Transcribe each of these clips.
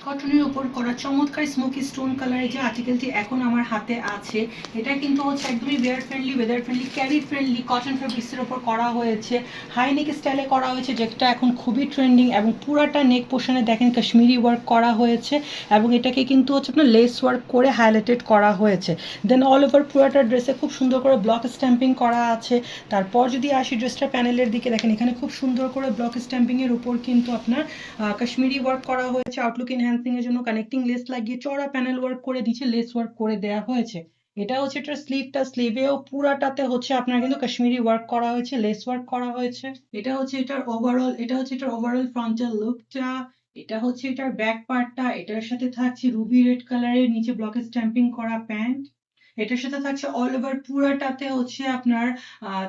কটনের উপর করা চমৎকার স্মোকি স্টোন কালারের যে আর্টিকেলটি এখন আমার হাতে আছে, এটা কিন্তু হচ্ছে একদমই where friendly, weather friendly, carry friendly cotton ফেব্রিক্সের উপর করা হয়েছে। হাই নেক স্টাইলে করা হয়েছে, যেটা এখন খুবই ট্রেন্ডিং, এবং পুরাটা নেক পোর্শনে দেখেন কাশ্মীরি ওয়ার্ক করা হয়েছে, এবং এটাকে কিন্তু হচ্ছে আপনার লেস ওয়ার্ক করে হাইলাইটেড করা হয়েছে। দেন অল ওভার পুরাটা ড্রেসে খুব সুন্দর করে ব্লক স্ট্যাম্পিং করা আছে। তারপর যদি আসি ড্রেসটার প্যানেলের দিকে, দেখেন এখানে খুব সুন্দর করে ব্লক স্ট্যাম্পিংয়ের উপর কিন্তু আপনার কাশ্মীরি ওয়ার্ক করা হয়েছে। আউটলুক এনহ্যান্সিং এর জন্য কানেক্টিং লেস লাগিয়ে চড়া প্যানেল ওয়ার্ক করে দিচ্ছে, লেস ওয়ার্ক করে দেওয়া হয়েছে। এটা হচ্ছে এটার স্লিভটা, স্লিভেও পুরাটাতে হচ্ছে আপনার কিন্তু কাশ্মীরি ওয়ার্ক করা হয়েছে, লেস ওয়ার্ক করা হয়েছে। এটা হচ্ছে এটার ওভারঅল ফ্রন্টাল লুকটা। এটা হচ্ছে এটার ব্যাক পার্টটা, এটার সাথে থাকছে রুবি রেড কালারের নিচে ব্লকে স্ট্যাম্পিং করা প্যান্ট। এটার সাথে থাকছে অল ওভার পুরাটাতে হচ্ছে আপনার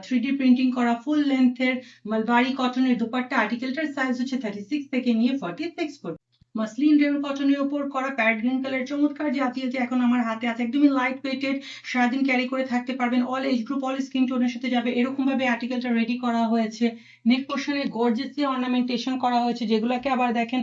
3D প্রিন্টিং করা ফুল লেন্থের মালবারি কটনের দোপাট্টা। আর্টিকেলটার সাইজ হচ্ছে 36 থেকে নিয়ে 46 পর্যন্ত। মাসলিন রেয়ন কটনের উপর করা প্যারেট গ্রিন কালার চমৎকার যে আতিয়াতে এখন আমার হাতে আছে, একদমই লাইট ওয়েটেড, সারাদিন ক্যারি করে থাকতে পারবেন, all age group all skin টোনের সাথে যাবে, এরকম ভাবে আর্টিকেলটা রেডি করা হয়েছে। নেক পোর্শনে গর্জিয়াসলি অর্নামেন্টেশন করা হয়েছে, যেগুলোকে আবার দেখেন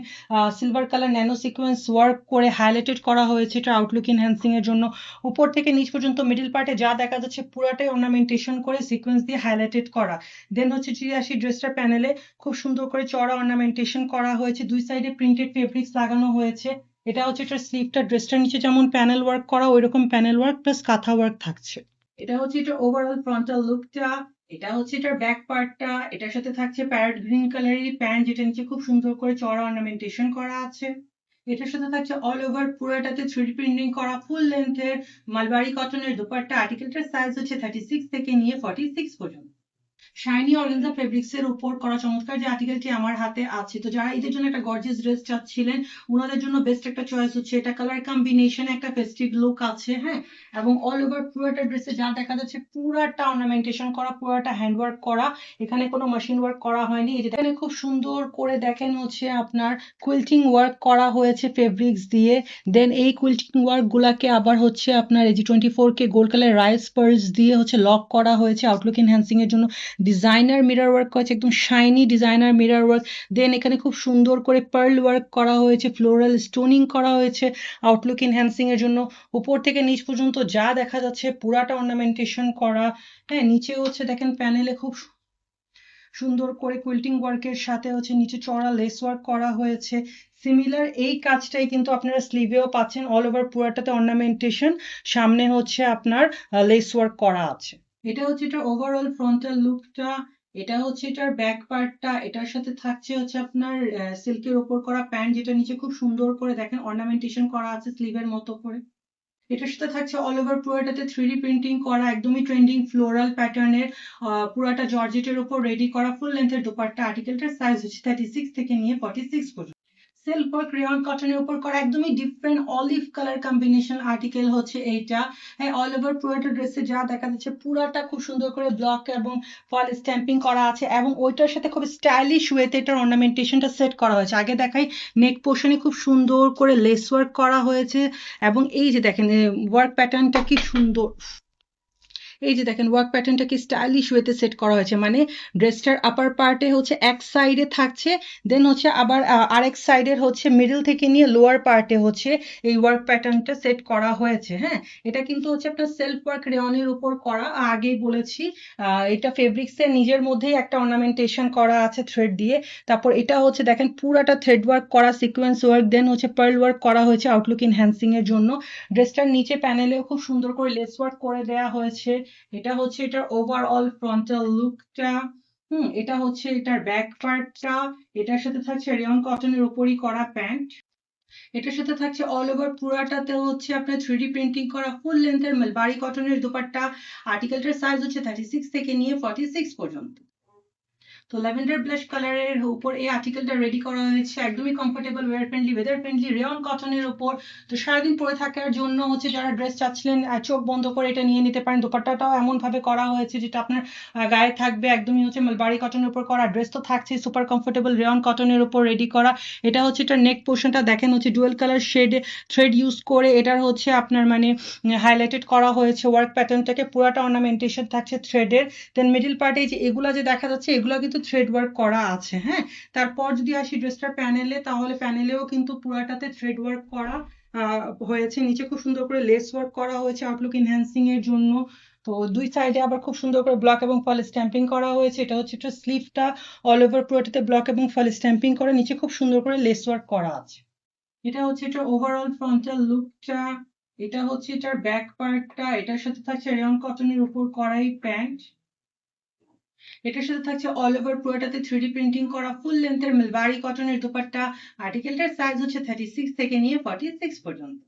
silver colour nano sequence work করে হাইলাইটেড করা হয়েছে, এটা আউটলুক এনহ্যান্সিং এর জন্য। উপর থেকে নিচ পর্যন্ত মিডল পার্টে যা দেখা যাচ্ছে পুরাটাই অর্নামেন্টেশন করে সিকোয়েন্স দিয়ে হাইলাইটেড করা। দেন হচ্ছে যে আসি ড্রেসটার প্যানেলে, খুব সুন্দর করে চড়া অর্নামেন্টেশন করা হয়েছে, দুই সাইডে প্রিন্টেড ফেব্রিক্স লাগানো হয়েছে। এটা হচ্ছে এটার স্লিভটা, ড্রেসটার নিচে যেমন প্যানেল ওয়ার্ক করা ওইরকম প্যানেল ওয়ার্ক প্লাস কাঁথা ওয়ার্ক থাকছে। এটা হচ্ছে এটা ওভারঅল ফ্রন্টাল লুকটা। এটা হচ্ছে এটার ব্যাক পার্টটা, এটার সাথে থাকছে প্যারেট গ্রিন কালারের প্যান্ট, যেটা নিচে খুব সুন্দর করে চড়া অর্নামেন্টেশন করা আছে। এটার সাথে থাকছে অল ওভার পুরোটাতে 3D প্রিন্টিং করা ফুল লেন্থের মালবারি কটনের দোপাট্টা। আর্টিকেলটার সাইজ হচ্ছে 36 থেকে নিয়ে 46 পর্যন্ত। শাইনি অর্গানজা ফেব্রিক্স এর উপর করা চমৎকার যে আর্টিকেলটি আমার হাতে আছে, তো যারা ঈদের জন্য একটা গর্জিয়াস ড্রেস চাচ্ছিলেন, ওনাদের জন্য বেস্ট একটা চয়েস হচ্ছে এটা। কালার কম্বিনেশন একটা ফেস্টিভ লুক আছে, হ্যাঁ, এবং অল ওভার পুরোটা ড্রেসে যা দেখা যাচ্ছে পুরাটা অর্নামেন্টেশন করা, পুরাটা হ্যান্ডওয়ার্ক করা, এখানে কোনো মেশিন ওয়ার্ক করা হয়নি। এই যে এখানে খুব সুন্দর করে দেখেন হচ্ছে আপনার কুইল্টিং ওয়ার্ক করা হয়েছে ফেব্রিক্স দিয়ে। দেন এই কুইল্টিং ওয়ার্ক গুলাকে আবার হচ্ছে আপনার এই যে 24K gold colour rice pearls দিয়ে হচ্ছে লক করা হয়েছে আউটলুক এনহ্যান্সিং এর জন্য। ডিজাইনার মিরর ওয়ার্ক করেছে, একদম শাইনি ডিজাইনার মিরর ওয়ার্ক। দেন এখানে খুব সুন্দর করে পার্ল ওয়ার্ক করা হয়েছে, ফ্লোরাল স্টোনিং করা হয়েছে আউটলুক এনহ্যান্সিং এর জন্য। উপর থেকে নিচ পর্যন্ত যা দেখা যাচ্ছে পুরাটা অর্নামেন্টেশন করা। হ্যাঁ, নিচে হচ্ছে দেখেন প্যানেলে খুব সুন্দর করে কুইল্টিং ওয়ার্কের সাথে হচ্ছে নিচে চড়া লেস ওয়ার্ক করা হয়েছে। সিমিলার এই কাজটাই কিন্তু আপনারা স্লিভেও পাচ্ছেন, অল ওভার পুরাটাতে অর্নামেন্টেশন, সামনে হচ্ছে আপনার লেস ওয়ার্ক করা আছে। এটা হচ্ছে এটা ওভারঅল ফ্রন্টাল লুকটা। এটা হচ্ছে এটার ব্যাক পার্টটা, এটার সাথে থাকছে হচ্ছে আপনার সিল্কের ওপর করা প্যান্ট, যেটা নিচে খুব সুন্দর করে দেখেন অর্নামেন্টেশন করা আছে স্লিভের মতো করে। এটার সাথে থাকছে অল ওভার পুরোটাতে 3D প্রিন্টিং করা একদমই ট্রেন্ডিং ফ্লোরাল প্যাটার্নের পুরাটা জর্জেটের উপর রেডি করা ফুল লেন্থের দোপাট্টা। আর্টিকেলটার সাইজ হচ্ছে 36 থেকে নিয়ে 46 পর্যন্ত। সিল্ক ওয়ার্ক রেয়ন কটনের উপর করা একদমই different olive colour combination article হচ্ছে এইটা। হ্যাঁ, অল ওভার পুরোটা ড্রেসে যা দেখা যাচ্ছে পুরাটা খুব সুন্দর করে ব্লক এবং ফল স্ট্যাম্পিং করা আছে, এবং ওইটার সাথে খুব স্টাইলিশ ওয়েতে এটার অর্নামেন্টেশনটা সেট করা হয়েছে। আগে দেখাই নেক পোর্শনে খুব সুন্দর করে লেস ওয়ার্ক করা হয়েছে, এবং এই যে দেখেন ওয়ার্ক প্যাটার্নটা কি সুন্দর, এই যে দেখেন ওয়ার্ক প্যাটার্নটা কি স্টাইলিশ ওয়েতে সেট করা হয়েছে, মানে ড্রেসটার আপার পার্টে হচ্ছে এক সাইডে থাকছে, দেন হচ্ছে আবার আরেক সাইডের হচ্ছে মিডল থেকে নিয়ে লোয়ার পার্টে হচ্ছে এই ওয়ার্ক প্যাটার্নটা সেট করা হয়েছে। হ্যাঁ, এটা কিন্তু হচ্ছে আপনার সেলফ ওয়ার্ক রেয়নের উপর করা, আগেই বলেছি। এটা ফেব্রিক্সের নিজের মধ্যেই একটা অর্নামেন্টেশন করা আছে থ্রেড দিয়ে। তারপর এটা হচ্ছে দেখেন পুরাটা থ্রেড ওয়ার্ক করা সিকোয়েন্স ওয়ার্ক, দেন হচ্ছে পার্ল ওয়ার্ক করা হয়েছে আউটলুক এনহ্যান্সিং এর জন্য। ড্রেসটার নিচে প্যানেলেও খুব সুন্দর করে লেস ওয়ার্ক করে দেওয়া হয়েছে। এটা হচ্ছে এটার ওভারঅল ফ্রন্টাল লুকটা। এটা হচ্ছে এটার ব্যাক পার্টটা, এটার সাথে থাকছে রেয়ন কটনের উপরই করা প্যান্ট। এটার সাথে থাকছে অল ওভার পুরাটাতে হচ্ছে আপনার 3D প্রিন্টিং করা ফুল লেন্থের মালবারি কটনের দোপাট্টা। আর্টিকেলটার সাইজ হচ্ছে 36 থেকে নিয়ে 46 পর্যন্ত। তো ল্যাভেন্ডার ব্লাশ কালারের উপর এই আর্টিকেলটা রেডি করা হয়েছে, একদমই comfortable, wear friendly, weather friendly rayon কটনের উপর। তো সারাদিন পরে থাকার জন্য হচ্ছে যারা ড্রেস চাচ্ছিলেন চোখ বন্ধ করে এটা নিয়ে নিতে পারেন। দোপাট্টাটাও এমন ভাবে করা হয়েছে যেটা আপনার গায়ে থাকবে, একদমই হচ্ছে মালবারি কটনের উপর করা। ড্রেস তো থাকছে সুপার কমফোর্টেবল রেয়ন কটনের উপর রেডি করা। এটা হচ্ছে এটার নেক পোর্শনটা দেখেন হচ্ছে dual colour shade thread use করে এটার হচ্ছে আপনার মানে হাইলাইটেড করা হয়েছে ওয়ার্ক প্যাটার্নটাকে, পুরাটা অর্নামেন্টেশন থাকছে থ্রেডের। দেন মিডল পার্টে যে এগুলা যে দেখা যাচ্ছে এগুলো কিন্তু কিন্তু থ্রেড ওয়ার্ক করা আছে। হ্যাঁ, তারপর যদি আসি ড্রেসটার প্যানেলে, তাহলে প্যানেলেও কিন্তু পুরাটাতে থ্রেড ওয়ার্ক করা হয়েছে। নিচে খুব সুন্দর করে লেস ওয়ার্ক করা হয়েছে আউটলুক এনহ্যান্সিং এর জন্য। তো দুই সাইডে আবার খুব সুন্দর করে ব্লক এবং ফল স্ট্যাম্পিং করা হয়েছে। এটা হচ্ছে একটা স্লিভটা অল ওভার পুরোটাতে ব্লক এবং ফল স্ট্যাম্পিং করা, নিচে খুব সুন্দর করে লেস ওয়ার্ক করা আছে। এটা হচ্ছে এটা ওভারঅল ফ্রন্টাল লুকটা। এটা হচ্ছে এটার ব্যাক পার্টটা, এটার সাথে থাকছে রেয়ন কটনের উপর করাই প্যান্ট। এটার সাথে থাকছে অল ওভার পুরোটাতে 3D প্রিন্টিং করা ফুল লেন্থের মিলবারি কটনের দুপাট্টা। আর্টিকেলটার সাইজ হচ্ছে 36 থেকে নিয়ে 46 পর্যন্ত।